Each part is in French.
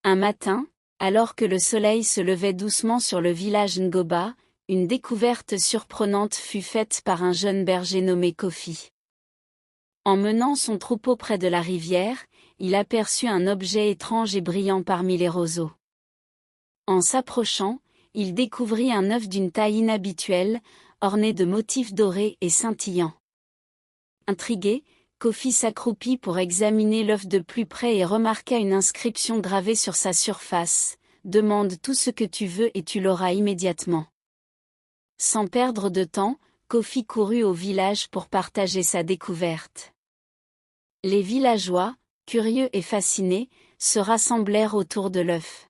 Un matin, alors que le soleil se levait doucement sur le village Ngoba, une découverte surprenante fut faite par un jeune berger nommé Kofi. En menant son troupeau près de la rivière, il aperçut un objet étrange et brillant parmi les roseaux. En s'approchant, il découvrit un œuf d'une taille inhabituelle, orné de motifs dorés et scintillants. Intrigué, Kofi s'accroupit pour examiner l'œuf de plus près et remarqua une inscription gravée sur sa surface: « Demande tout ce que tu veux et tu l'auras immédiatement. » Sans perdre de temps, Kofi courut au village pour partager sa découverte. Les villageois, curieux et fascinés, se rassemblèrent autour de l'œuf.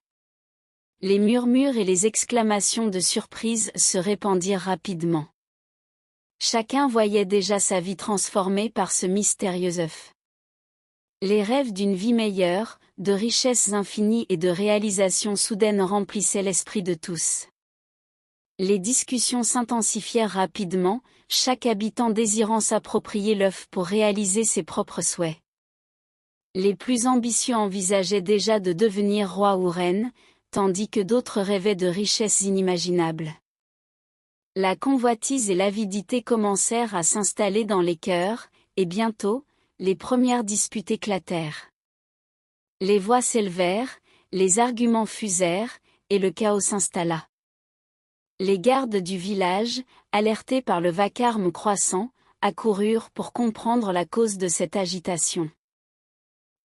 Les murmures et les exclamations de surprise se répandirent rapidement. Chacun voyait déjà sa vie transformée par ce mystérieux œuf. Les rêves d'une vie meilleure, de richesses infinies et de réalisations soudaines remplissaient l'esprit de tous. Les discussions s'intensifièrent rapidement, chaque habitant désirant s'approprier l'œuf pour réaliser ses propres souhaits. Les plus ambitieux envisageaient déjà de devenir roi ou reine, tandis que d'autres rêvaient de richesses inimaginables. La convoitise et l'avidité commencèrent à s'installer dans les cœurs, et bientôt, les premières disputes éclatèrent. Les voix s'élevèrent, les arguments fusèrent, et le chaos s'installa. Les gardes du village, alertés par le vacarme croissant, accoururent pour comprendre la cause de cette agitation.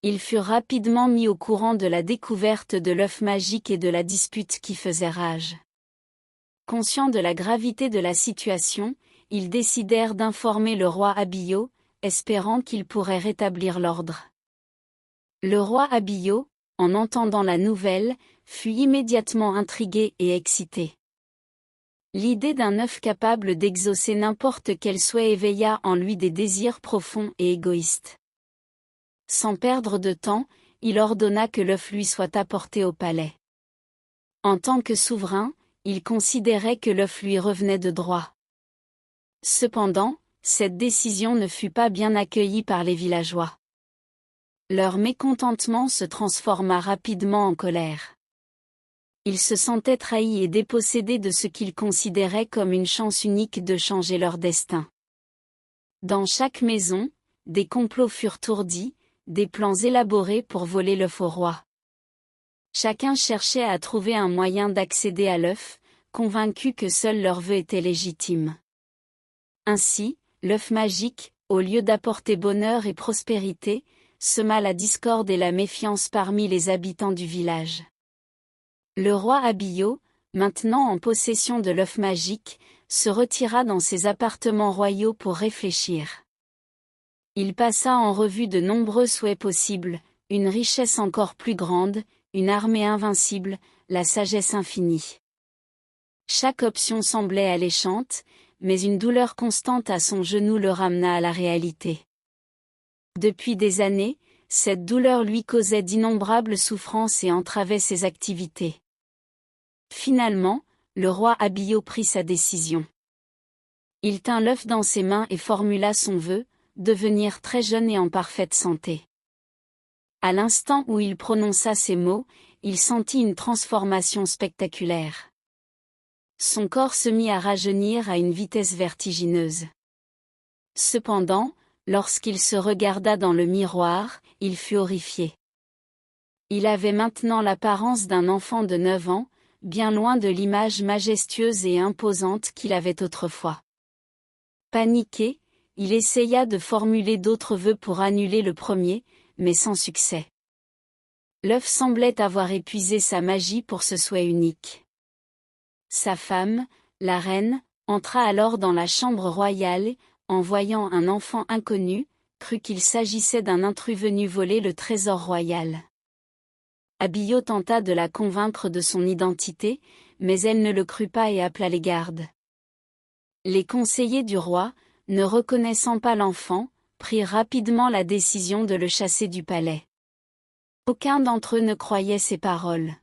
Ils furent rapidement mis au courant de la découverte de l'œuf magique et de la dispute qui faisait rage. Conscients de la gravité de la situation, ils décidèrent d'informer le roi Abiyo, espérant qu'il pourrait rétablir l'ordre. Le roi Abiyo, en entendant la nouvelle, fut immédiatement intrigué et excité. L'idée d'un œuf capable d'exaucer n'importe quel souhait éveilla en lui des désirs profonds et égoïstes. Sans perdre de temps, il ordonna que l'œuf lui soit apporté au palais. En tant que souverain, il considérait que l'œuf lui revenait de droit. Cependant, cette décision ne fut pas bien accueillie par les villageois. Leur mécontentement se transforma rapidement en colère. Ils se sentaient trahis et dépossédés de ce qu'ils considéraient comme une chance unique de changer leur destin. Dans chaque maison, des complots furent ourdis, des plans élaborés pour voler l'œuf au roi. Chacun cherchait à trouver un moyen d'accéder à l'œuf, convaincu que seul leur vœu était légitime. Ainsi, l'œuf magique, au lieu d'apporter bonheur et prospérité, sema la discorde et la méfiance parmi les habitants du village. Le roi Abiyo, maintenant en possession de l'œuf magique, se retira dans ses appartements royaux pour réfléchir. Il passa en revue de nombreux souhaits possibles, une richesse encore plus grande, une armée invincible, la sagesse infinie. Chaque option semblait alléchante, mais une douleur constante à son genou le ramena à la réalité. Depuis des années, cette douleur lui causait d'innombrables souffrances et entravait ses activités. Finalement, le roi Abiyo prit sa décision. Il tint l'œuf dans ses mains et formula son vœu: devenir très jeune et en parfaite santé. À l'instant où il prononça ces mots, il sentit une transformation spectaculaire. Son corps se mit à rajeunir à une vitesse vertigineuse. Cependant, lorsqu'il se regarda dans le miroir, il fut horrifié. Il avait maintenant l'apparence d'un enfant de 9 ans, bien loin de l'image majestueuse et imposante qu'il avait autrefois. Paniqué, il essaya de formuler d'autres vœux pour annuler le premier, mais sans succès. L'œuf semblait avoir épuisé sa magie pour ce souhait unique. Sa femme, la reine, entra alors dans la chambre royale et, en voyant un enfant inconnu, crut qu'il s'agissait d'un intrus venu voler le trésor royal. Abiyo tenta de la convaincre de son identité, mais elle ne le crut pas et appela les gardes. Les conseillers du roi, ne reconnaissant pas l'enfant, prirent rapidement la décision de le chasser du palais. Aucun d'entre eux ne croyait ces paroles.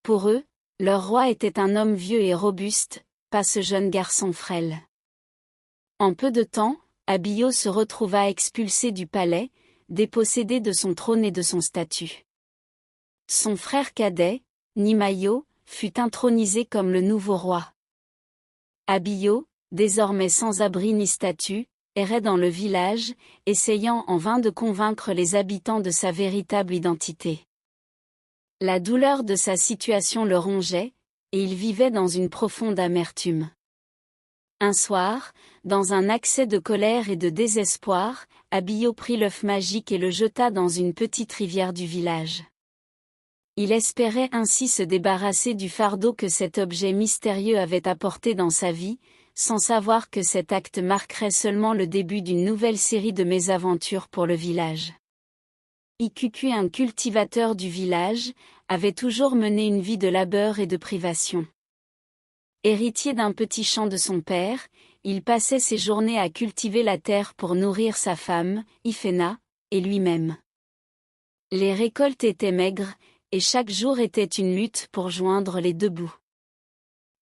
Pour eux, leur roi était un homme vieux et robuste, pas ce jeune garçon frêle. En peu de temps, Abiyo se retrouva expulsé du palais, dépossédé de son trône et de son statut. Son frère cadet, Nimayo, fut intronisé comme le nouveau roi. Abiyo, désormais sans abri ni statut, errait dans le village, essayant en vain de convaincre les habitants de sa véritable identité. La douleur de sa situation le rongeait, et il vivait dans une profonde amertume. Un soir, dans un accès de colère et de désespoir, Abiyo prit l'œuf magique et le jeta dans une petite rivière du village. Il espérait ainsi se débarrasser du fardeau que cet objet mystérieux avait apporté dans sa vie, sans savoir que cet acte marquerait seulement le début d'une nouvelle série de mésaventures pour le village. Ikukui, un cultivateur du village, avait toujours mené une vie de labeur et de privation. Héritier d'un petit champ de son père, il passait ses journées à cultiver la terre pour nourrir sa femme, Ifena, et lui-même. Les récoltes étaient maigres, et chaque jour était une lutte pour joindre les deux bouts.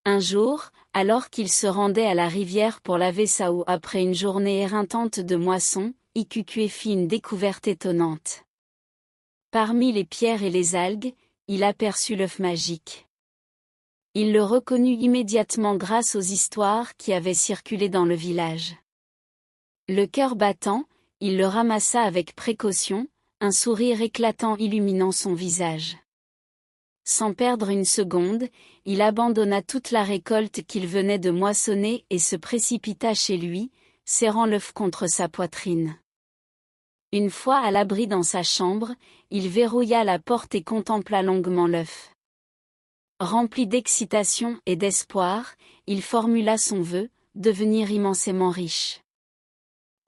Un jour, alors qu'il se rendait à la rivière pour laver sa eau après une journée éreintante de moisson, Ikukui fit une découverte étonnante. Parmi les pierres et les algues, il aperçut l'œuf magique. Il le reconnut immédiatement grâce aux histoires qui avaient circulé dans le village. Le cœur battant, il le ramassa avec précaution, un sourire éclatant illuminant son visage. Sans perdre une seconde, il abandonna toute la récolte qu'il venait de moissonner et se précipita chez lui, serrant l'œuf contre sa poitrine. Une fois à l'abri dans sa chambre, il verrouilla la porte et contempla longuement l'œuf. Rempli d'excitation et d'espoir, il formula son vœu, devenir immensément riche.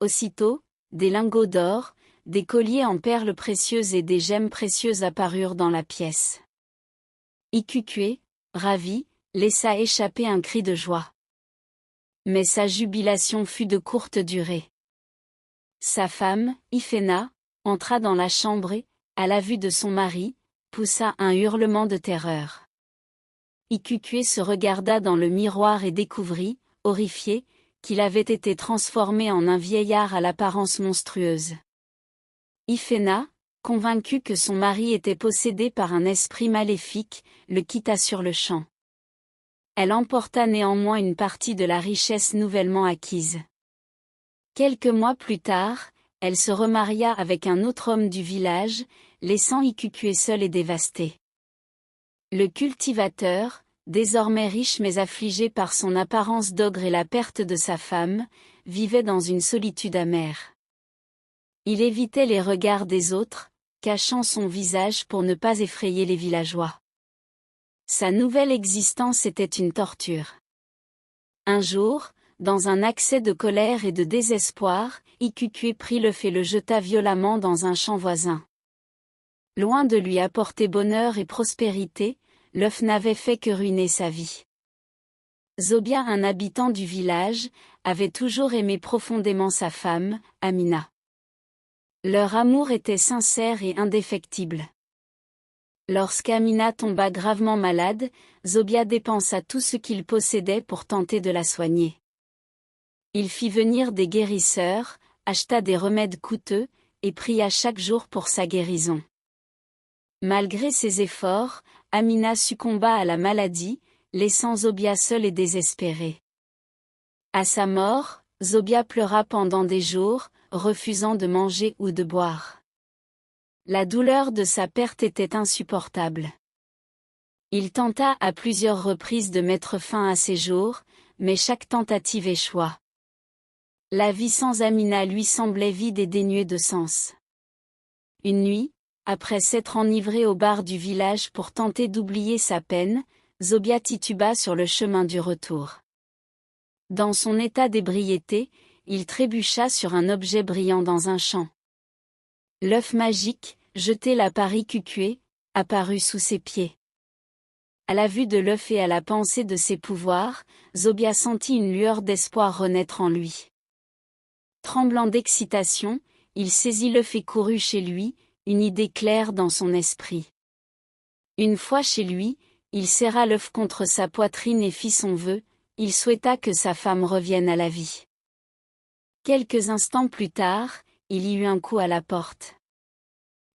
Aussitôt, des lingots d'or, des colliers en perles précieuses et des gemmes précieuses apparurent dans la pièce. Ikukui, ravi, laissa échapper un cri de joie. Mais sa jubilation fut de courte durée. Sa femme, Ifena, entra dans la chambre et, à la vue de son mari, poussa un hurlement de terreur. Ikukui se regarda dans le miroir et découvrit, horrifié, qu'il avait été transformé en un vieillard à l'apparence monstrueuse. Ifena, convaincue que son mari était possédé par un esprit maléfique, le quitta sur-le-champ. Elle emporta néanmoins une partie de la richesse nouvellement acquise. Quelques mois plus tard, elle se remaria avec un autre homme du village, laissant Ikukui seul et dévasté. Le cultivateur, désormais riche mais affligé par son apparence d'ogre et la perte de sa femme, vivait dans une solitude amère. Il évitait les regards des autres, cachant son visage pour ne pas effrayer les villageois. Sa nouvelle existence était une torture. Un jour, dans un accès de colère et de désespoir, Ikukui prit l'œuf et le jeta violemment dans un champ voisin. Loin de lui apporter bonheur et prospérité, l'œuf n'avait fait que ruiner sa vie. Zobia, un habitant du village, avait toujours aimé profondément sa femme, Amina. Leur amour était sincère et indéfectible. Lorsqu'Amina tomba gravement malade, Zobia dépensa tout ce qu'il possédait pour tenter de la soigner. Il fit venir des guérisseurs, acheta des remèdes coûteux, et pria chaque jour pour sa guérison. Malgré ses efforts, Amina succomba à la maladie, laissant Zobia seule et désespérée. À sa mort, Zobia pleura pendant des jours, refusant de manger ou de boire. La douleur de sa perte était insupportable. Il tenta à plusieurs reprises de mettre fin à ses jours, mais chaque tentative échoua. La vie sans Amina lui semblait vide et dénuée de sens. Une nuit, après s'être enivré au bar du village pour tenter d'oublier sa peine, Zobia tituba sur le chemin du retour. Dans son état d'ébriété, il trébucha sur un objet brillant dans un champ. L'œuf magique, jeté là par Ikukui, apparut sous ses pieds. À la vue de l'œuf et à la pensée de ses pouvoirs, Zobia sentit une lueur d'espoir renaître en lui. Tremblant d'excitation, il saisit l'œuf et courut chez lui, une idée claire dans son esprit. Une fois chez lui, il serra l'œuf contre sa poitrine et fit son vœu, il souhaita que sa femme revienne à la vie. Quelques instants plus tard, il y eut un coup à la porte.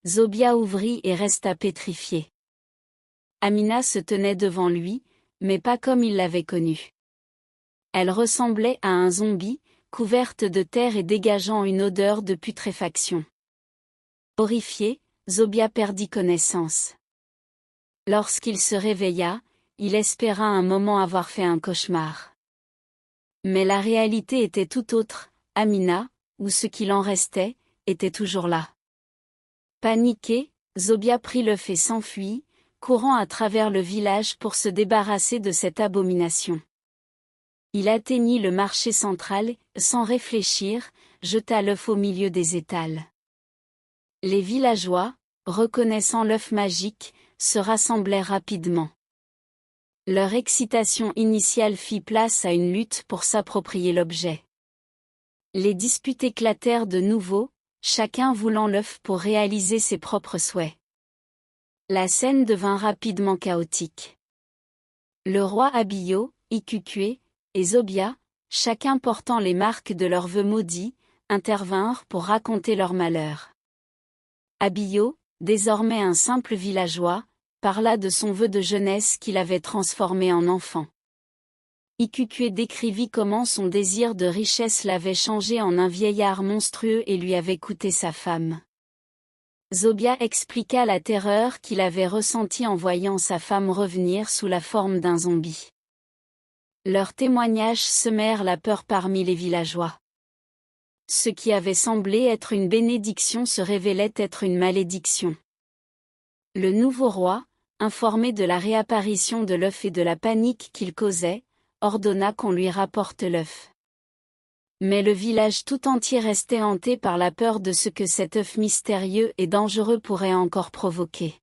Zobia ouvrit et resta pétrifié. Amina se tenait devant lui, mais pas comme il l'avait connue. Elle ressemblait à un zombie, couverte de terre et dégageant une odeur de putréfaction. Horrifié, Zobia perdit connaissance. Lorsqu'il se réveilla, il espéra un moment avoir fait un cauchemar. Mais la réalité était tout autre, Amina, ou ce qu'il en restait, était toujours là. Paniqué, Zobia prit l'œuf et s'enfuit, courant à travers le village pour se débarrasser de cette abomination. Il atteignit le marché central, sans réfléchir, jeta l'œuf au milieu des étals. Les villageois, reconnaissant l'œuf magique, se rassemblèrent rapidement. Leur excitation initiale fit place à une lutte pour s'approprier l'objet. Les disputes éclatèrent de nouveau, chacun voulant l'œuf pour réaliser ses propres souhaits. La scène devint rapidement chaotique. Le roi Abiyo, Ikukue, et Zobia, chacun portant les marques de leurs vœux maudits, intervinrent pour raconter leur malheur. Abiyo, désormais un simple villageois, parla de son vœu de jeunesse qu'il avait transformé en enfant. Ikukue décrivit comment son désir de richesse l'avait changé en un vieillard monstrueux et lui avait coûté sa femme. Zobia expliqua la terreur qu'il avait ressentie en voyant sa femme revenir sous la forme d'un zombie. Leurs témoignages semèrent la peur parmi les villageois. Ce qui avait semblé être une bénédiction se révélait être une malédiction. Le nouveau roi, informé de la réapparition de l'œuf et de la panique qu'il causait, ordonna qu'on lui rapporte l'œuf. Mais le village tout entier restait hanté par la peur de ce que cet œuf mystérieux et dangereux pourrait encore provoquer.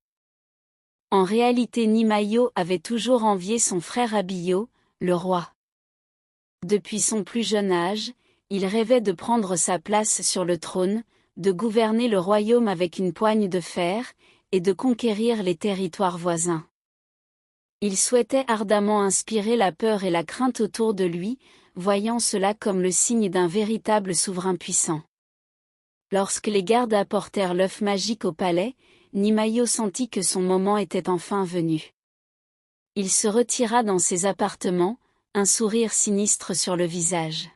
En réalité, Nimayo avait toujours envié son frère Abiyo, le roi. Depuis son plus jeune âge, il rêvait de prendre sa place sur le trône, de gouverner le royaume avec une poigne de fer, et de conquérir les territoires voisins. Il souhaitait ardemment inspirer la peur et la crainte autour de lui, voyant cela comme le signe d'un véritable souverain puissant. Lorsque les gardes apportèrent l'œuf magique au palais, Nimayo sentit que son moment était enfin venu. Il se retira dans ses appartements, un sourire sinistre sur le visage.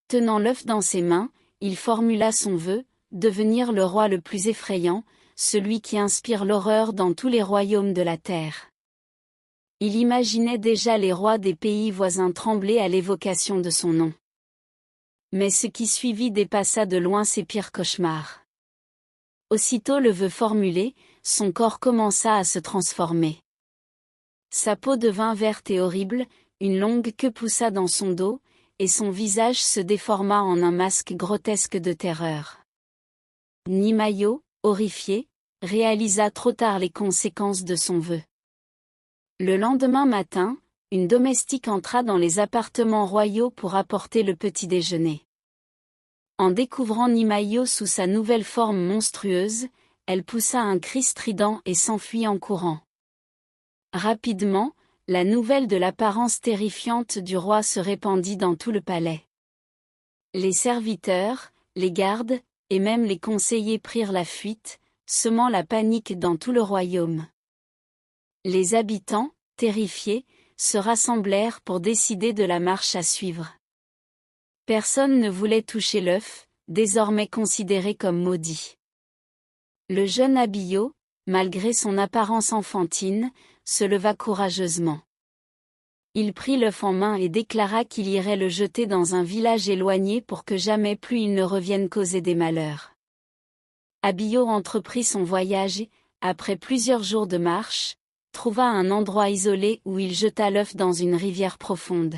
Tenant l'œuf dans ses mains, il formula son vœu, devenir le roi le plus effrayant, celui qui inspire l'horreur dans tous les royaumes de la terre. Il imaginait déjà les rois des pays voisins trembler à l'évocation de son nom. Mais ce qui suivit dépassa de loin ses pires cauchemars. Aussitôt le vœu formulé, son corps commença à se transformer. Sa peau devint verte et horrible, une longue queue poussa dans son dos, et son visage se déforma en un masque grotesque de terreur. Nimayo, horrifié, réalisa trop tard les conséquences de son vœu. Le lendemain matin, une domestique entra dans les appartements royaux pour apporter le petit déjeuner. En découvrant Nimayo sous sa nouvelle forme monstrueuse, elle poussa un cri strident et s'enfuit en courant. Rapidement, la nouvelle de l'apparence terrifiante du roi se répandit dans tout le palais. Les serviteurs, les gardes, et même les conseillers prirent la fuite, semant la panique dans tout le royaume. Les habitants, terrifiés, se rassemblèrent pour décider de la marche à suivre. Personne ne voulait toucher l'œuf, désormais considéré comme maudit. Le jeune Abiyo, malgré son apparence enfantine, se leva courageusement. Il prit l'œuf en main et déclara qu'il irait le jeter dans un village éloigné pour que jamais plus il ne revienne causer des malheurs. Abiyo entreprit son voyage et, après plusieurs jours de marche, trouva un endroit isolé où il jeta l'œuf dans une rivière profonde.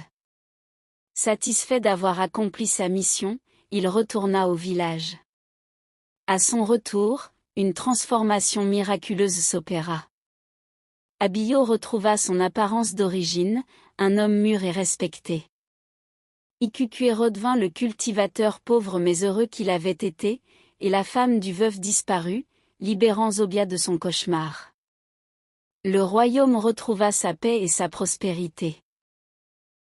Satisfait d'avoir accompli sa mission, il retourna au village. À son retour, une transformation miraculeuse s'opéra. Abiyo retrouva son apparence d'origine, un homme mûr et respecté. Ikukue redevint le cultivateur pauvre mais heureux qu'il avait été, et la femme du veuf disparut, libérant Zobia de son cauchemar. Le royaume retrouva sa paix et sa prospérité.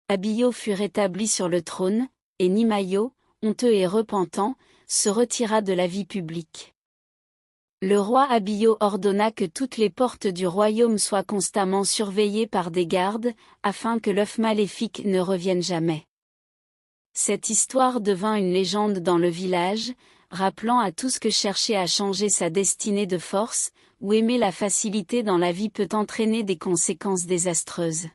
Abiyo fut rétabli sur le trône, et Nimayo, honteux et repentant, se retira de la vie publique. Le roi Abiyo ordonna que toutes les portes du royaume soient constamment surveillées par des gardes, afin que l'œuf maléfique ne revienne jamais. Cette histoire devint une légende dans le village, rappelant à tous que chercher à changer sa destinée de force, ou aimer la facilité dans la vie peut entraîner des conséquences désastreuses.